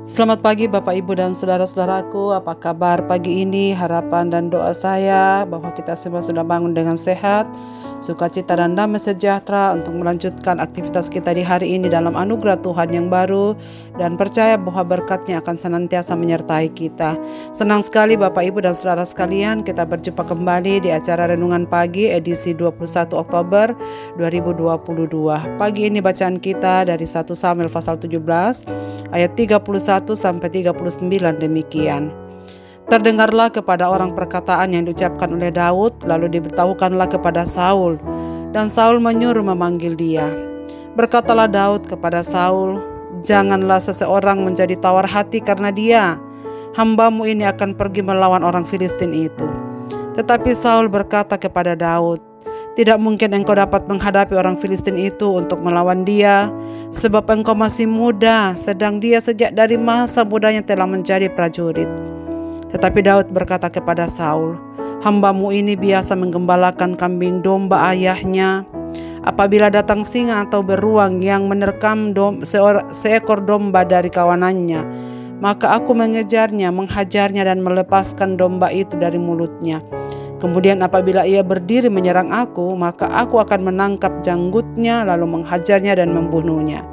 Selamat pagi Bapak Ibu dan saudara-saudaraku, apa kabar pagi ini? Harapan dan doa saya bahwa kita semua sudah bangun dengan sehat, sukacita dan damai sejahtera untuk melanjutkan aktivitas kita di hari ini dalam anugerah Tuhan yang baru, dan percaya bahwa berkat-Nya akan senantiasa menyertai kita. Senang sekali Bapak Ibu dan saudara sekalian, kita berjumpa kembali di acara Renungan Pagi edisi 21 Oktober 2022. Pagi ini bacaan kita dari 1 Samuel pasal 17 ayat 31 sampai 39 demikian. Terdengarlah kepada orang perkataan yang diucapkan oleh Daud, lalu diberitahukanlah kepada Saul, dan Saul menyuruh memanggil dia. Berkatalah Daud kepada Saul, "Janganlah seseorang menjadi tawar hati karena dia. Hambamu ini akan pergi melawan orang Filistin itu." Tetapi Saul berkata kepada Daud, "Tidak mungkin engkau dapat menghadapi orang Filistin itu untuk melawan dia, sebab engkau masih muda, sedang dia sejak dari masa mudanya telah menjadi prajurit." Tetapi Daud berkata kepada Saul, "Hambamu ini biasa menggembalakan kambing domba ayahnya. Apabila datang singa atau beruang yang menerkam seekor domba dari kawanannya, maka aku mengejarnya, menghajarnya dan melepaskan domba itu dari mulutnya. Kemudian apabila ia berdiri menyerang aku, maka aku akan menangkap janggutnya lalu menghajarnya dan membunuhnya.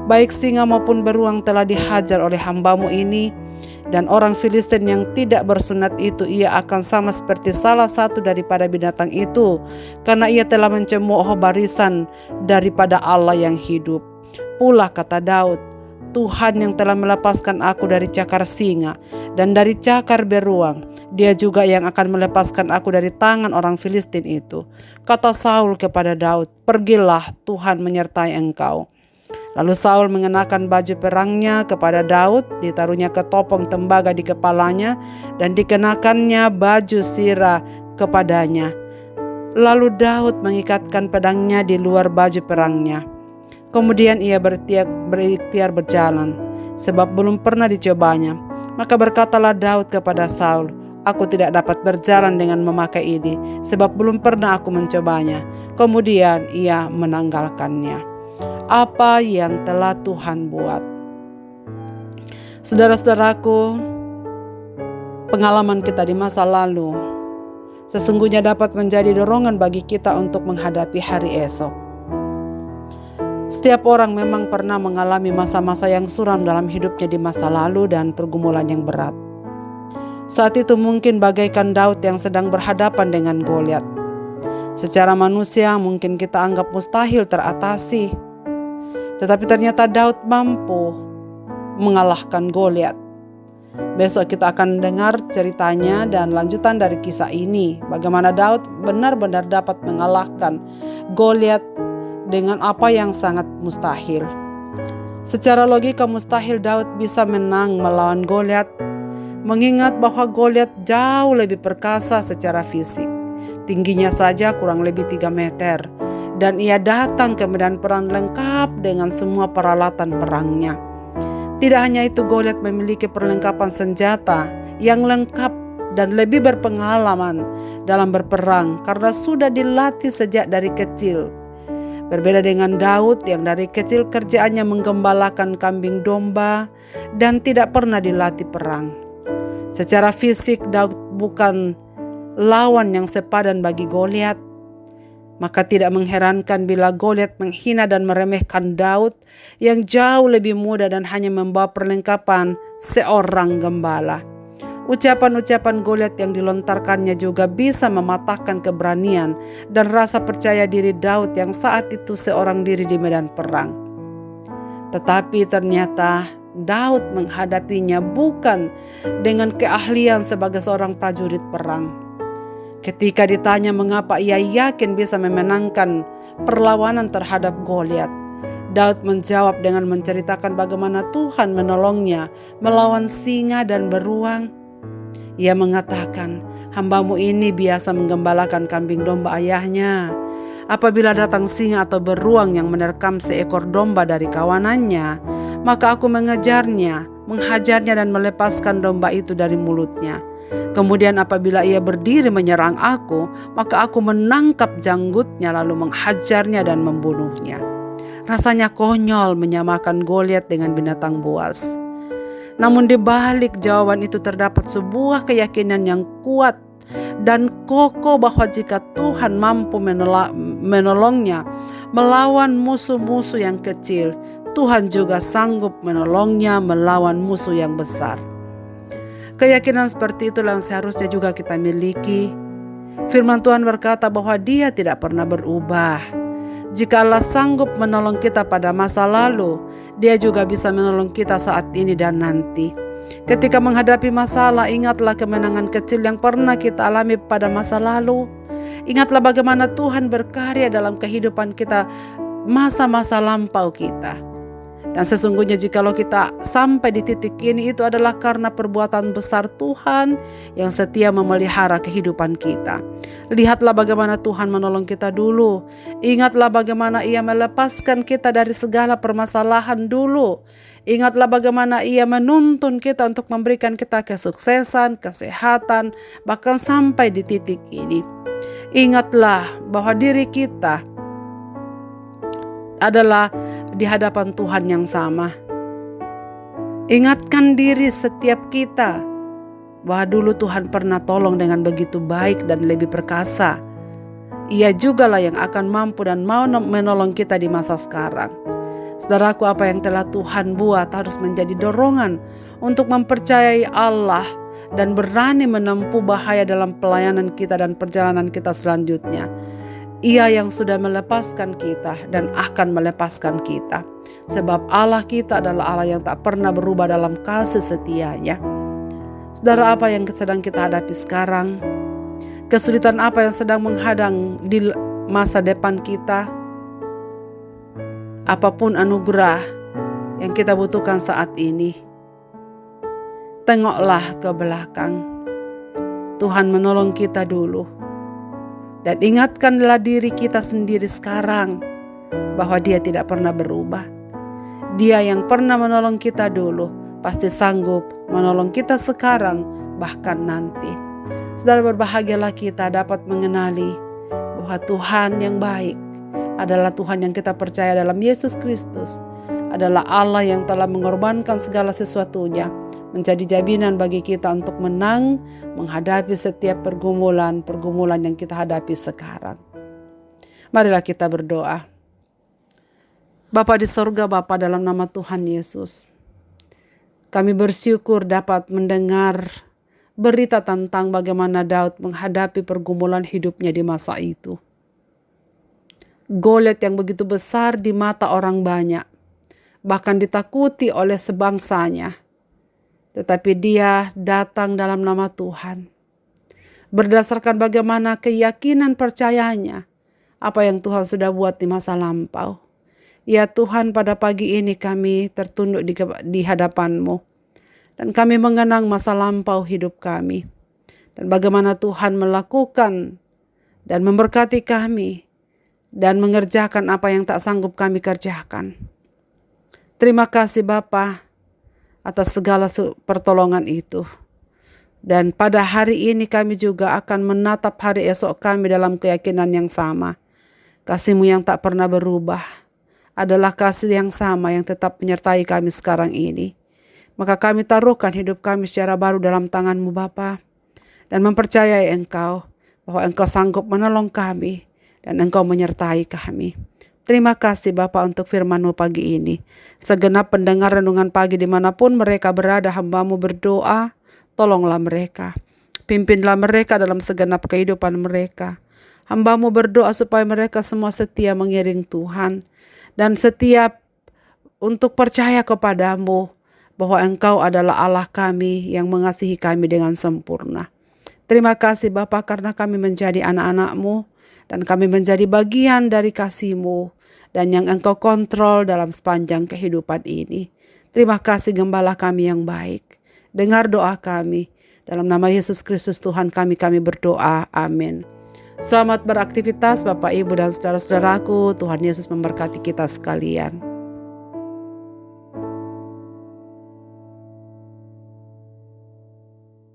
Baik singa maupun beruang telah dihajar oleh hambamu ini, dan orang Filistin yang tidak bersunat itu ia akan sama seperti salah satu daripada binatang itu, karena ia telah mencemooh barisan daripada Allah yang hidup. Pula kata Daud, Tuhan yang telah melepaskan aku dari cakar singa dan dari cakar beruang, Dia juga yang akan melepaskan aku dari tangan orang Filistin itu." Kata Saul kepada Daud, "Pergilah, Tuhan menyertai engkau." Lalu Saul mengenakan baju perangnya kepada Daud, ditaruhnya ketopong tembaga di kepalanya, dan dikenakannya baju sirah kepadanya. Lalu Daud mengikatkan pedangnya di luar baju perangnya. Kemudian ia berikhtiar berjalan, sebab belum pernah dicobanya. Maka berkatalah Daud kepada Saul, "Aku tidak dapat berjalan dengan memakai ini, sebab belum pernah aku mencobanya." Kemudian ia menanggalkannya. Apa yang telah Tuhan buat. Saudara-saudaraku, pengalaman kita di masa lalu sesungguhnya dapat menjadi dorongan bagi kita untuk menghadapi hari esok. Setiap orang memang pernah mengalami masa-masa yang suram dalam hidupnya di masa lalu dan pergumulan yang berat. Saat itu mungkin bagaikan Daud yang sedang berhadapan dengan Goliat. Secara manusia mungkin kita anggap mustahil teratasi, tetapi ternyata Daud mampu mengalahkan Goliat. Besok kita akan dengar ceritanya dan lanjutan dari kisah ini, bagaimana Daud benar-benar dapat mengalahkan Goliat dengan apa yang sangat mustahil. Secara logika mustahil Daud bisa menang melawan Goliat, mengingat bahwa Goliat jauh lebih perkasa secara fisik. Tingginya saja kurang lebih 3 meter, dan ia datang ke medan perang lengkap dengan semua peralatan perangnya. Tidak hanya itu, Goliat memiliki perlengkapan senjata yang lengkap dan lebih berpengalaman dalam berperang karena sudah dilatih sejak dari kecil. Berbeda dengan Daud yang dari kecil kerjaannya menggembalakan kambing domba dan tidak pernah dilatih perang. Secara fisik Daud bukan lawan yang sepadan bagi Goliat. Maka tidak mengherankan bila Goliat menghina dan meremehkan Daud yang jauh lebih muda dan hanya membawa perlengkapan seorang gembala. Ucapan-ucapan Goliat yang dilontarkannya juga bisa mematahkan keberanian dan rasa percaya diri Daud yang saat itu seorang diri di medan perang. Tetapi ternyata Daud menghadapinya bukan dengan keahlian sebagai seorang prajurit perang. Ketika ditanya mengapa ia yakin bisa memenangkan perlawanan terhadap Goliat, Daud menjawab dengan menceritakan bagaimana Tuhan menolongnya melawan singa dan beruang. Ia mengatakan, "Hambamu ini biasa menggembalakan kambing domba ayahnya. Apabila datang singa atau beruang yang menerkam seekor domba dari kawanannya, maka aku mengejarnya, menghajarnya dan melepaskan domba itu dari mulutnya. Kemudian apabila ia berdiri menyerang aku, maka aku menangkap janggutnya lalu menghajarnya dan membunuhnya." Rasanya konyol menyamakan Goliat dengan binatang buas. Namun di balik jawaban itu terdapat sebuah keyakinan yang kuat dan kokoh bahwa jika Tuhan mampu menolongnya melawan musuh-musuh yang kecil, Tuhan juga sanggup menolongnya melawan musuh yang besar. Keyakinan seperti itulah yang seharusnya juga kita miliki. Firman Tuhan berkata bahwa Dia tidak pernah berubah. Jika Allah sanggup menolong kita pada masa lalu, Dia juga bisa menolong kita saat ini dan nanti. Ketika menghadapi masalah, ingatlah kemenangan kecil yang pernah kita alami pada masa lalu. Ingatlah bagaimana Tuhan berkarya dalam kehidupan kita, masa-masa lampau kita. Dan sesungguhnya jikalau kita sampai di titik ini, itu adalah karena perbuatan besar Tuhan yang setia memelihara kehidupan kita. Lihatlah bagaimana Tuhan menolong kita dulu. Ingatlah bagaimana Ia melepaskan kita dari segala permasalahan dulu. Ingatlah bagaimana Ia menuntun kita untuk memberikan kita kesuksesan, kesehatan, bahkan sampai di titik ini. Ingatlah bahwa diri kita adalah di hadapan Tuhan yang sama. Ingatkan diri setiap kita bahwa dulu Tuhan pernah tolong dengan begitu baik dan lebih perkasa. Ia jugalah yang akan mampu dan mau menolong kita di masa sekarang. Saudaraku, apa yang telah Tuhan buat harus menjadi dorongan untuk mempercayai Allah dan berani menempuh bahaya dalam pelayanan kita dan perjalanan kita selanjutnya. Ia yang sudah melepaskan kita dan akan melepaskan kita. Sebab Allah kita adalah Allah yang tak pernah berubah dalam kasih setia-Nya. Saudara, apa yang sedang kita hadapi sekarang? Kesulitan apa yang sedang menghadang di masa depan kita? Apapun anugerah yang kita butuhkan saat ini, tengoklah ke belakang. Tuhan menolong kita dulu. Dan ingatkanlah diri kita sendiri sekarang bahwa Dia tidak pernah berubah. Dia yang pernah menolong kita dulu pasti sanggup menolong kita sekarang bahkan nanti. Saudara, berbahagialah kita dapat mengenali bahwa Tuhan yang baik adalah Tuhan yang kita percaya dalam Yesus Kristus, adalah Allah yang telah mengorbankan segala sesuatunya menjadi jaminan bagi kita untuk menang menghadapi setiap pergumulan yang kita hadapi sekarang. Marilah kita berdoa. Bapa di sorga, Bapa, dalam nama Tuhan Yesus, kami bersyukur dapat mendengar berita tentang bagaimana Daud menghadapi pergumulan hidupnya di masa itu. Goliat yang begitu besar di mata orang banyak, bahkan ditakuti oleh sebangsanya. Tetapi dia datang dalam nama Tuhan. Berdasarkan bagaimana keyakinan percayanya, apa yang Tuhan sudah buat di masa lampau. Ya Tuhan, pada pagi ini kami tertunduk di hadapan-Mu. Dan kami mengenang masa lampau hidup kami. Dan bagaimana Tuhan melakukan dan memberkati kami. Dan mengerjakan apa yang tak sanggup kami kerjakan. Terima kasih Bapa atas segala pertolongan itu. Dan pada hari ini kami juga akan menatap hari esok kami dalam keyakinan yang sama. Kasih-Mu yang tak pernah berubah adalah kasih yang sama yang tetap menyertai kami sekarang ini. Maka kami taruhkan hidup kami secara baru dalam tangan-Mu Bapa, dan mempercayai Engkau bahwa Engkau sanggup menolong kami dan Engkau menyertai kami. Terima kasih Bapa untuk firman-Mu pagi ini. Segenap pendengar renungan pagi dimanapun mereka berada, hamba-Mu berdoa, tolonglah mereka. Pimpinlah mereka dalam segenap kehidupan mereka. Hamba-Mu berdoa supaya mereka semua setia mengiring Tuhan. Dan setiap untuk percaya kepada-Mu bahwa Engkau adalah Allah kami yang mengasihi kami dengan sempurna. Terima kasih Bapa karena kami menjadi anak-anak-Mu dan kami menjadi bagian dari kasih-Mu dan yang Engkau kontrol dalam sepanjang kehidupan ini. Terima kasih Gembala kami yang baik. Dengar doa kami. Dalam nama Yesus Kristus Tuhan kami berdoa. Amin. Selamat beraktivitas Bapak, Ibu, dan saudara-saudaraku. Tuhan Yesus memberkati kita sekalian.